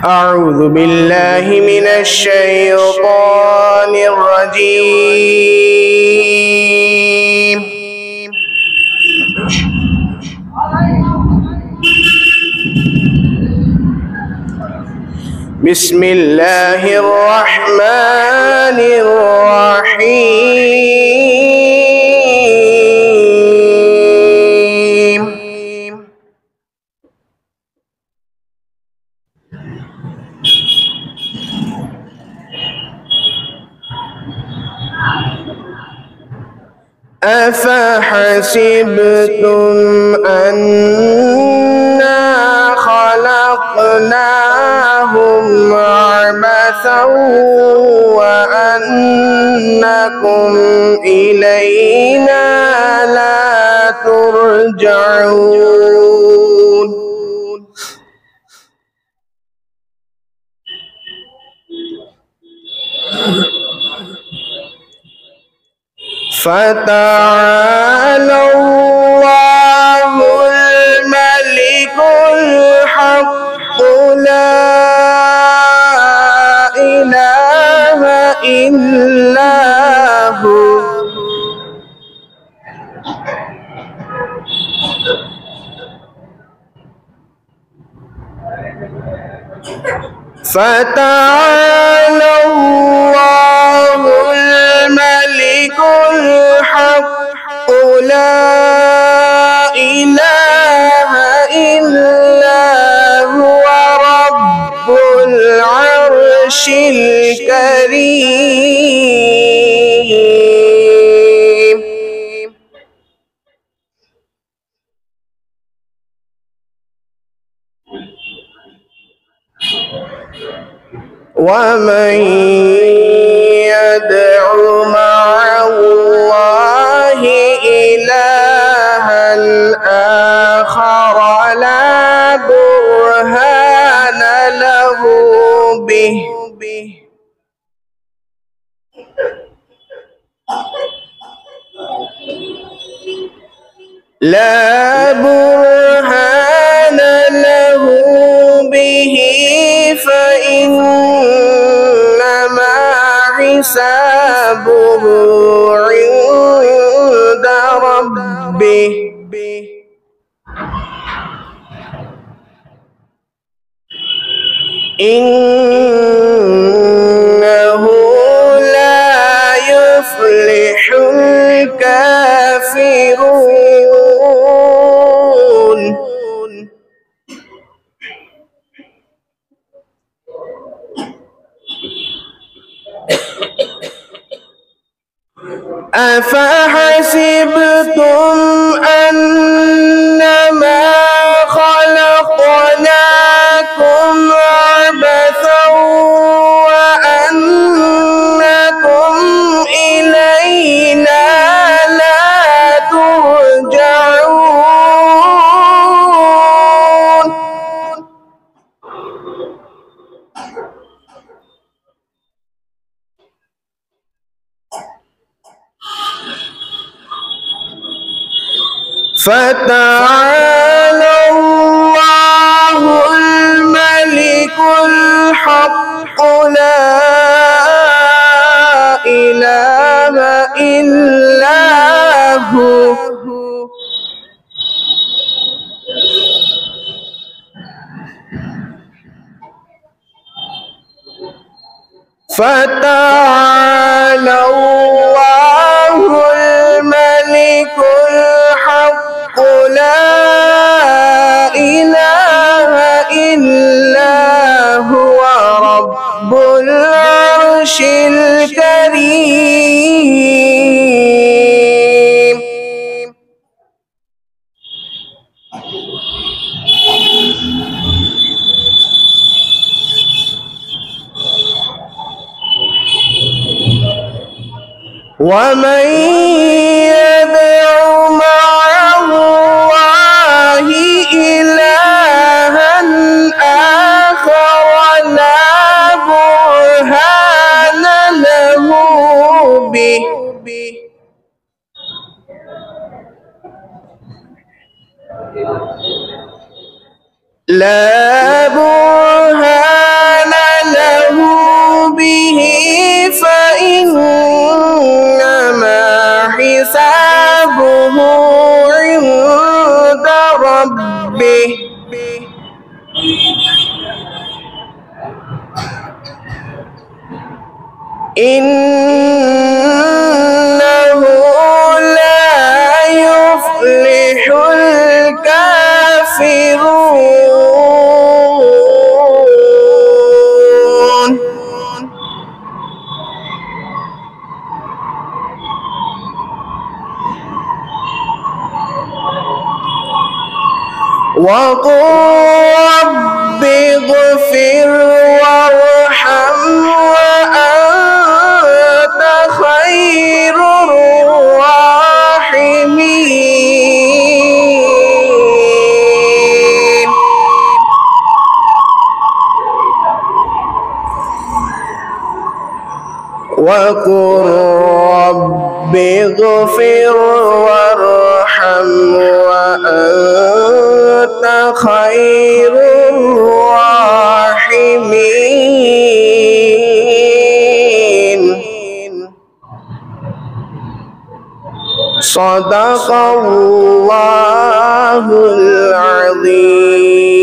أعوذ بالله من الشيطان الرجيم. بسم الله الرحمن الرحيم. أفحسبتم أنا خلقناهم عبثا وأنكم إلينا لا ترجعون. فتعالى الله الملك الحق لا إله إلا هو. فتعالى الله الملك الحق لا إله إلا هو رب العرش الكريم. ومن يدع مع الله إلها آخر لا برهان له به فإنما حسابه عند ربه إنه لا يفلح الكافرون. أفحسبتم أنما خلقناكم عبثا وأنكم إلينا لا ترجعون. فتعالى الله الملك الحق لا إله إلا هو. فتعالى الله الملك الحق لا إله إلا هو رب العرش الكريم. ومن يدع مع الله إلها آخر لا برهان له به لا برهان إنه لا يفلح الكافرون. وقل رب اغفر وارحم وأنت خير الراحمين. وقل رب اغفر وارحم وأنت خير الراحمين. صدق الله العظيم.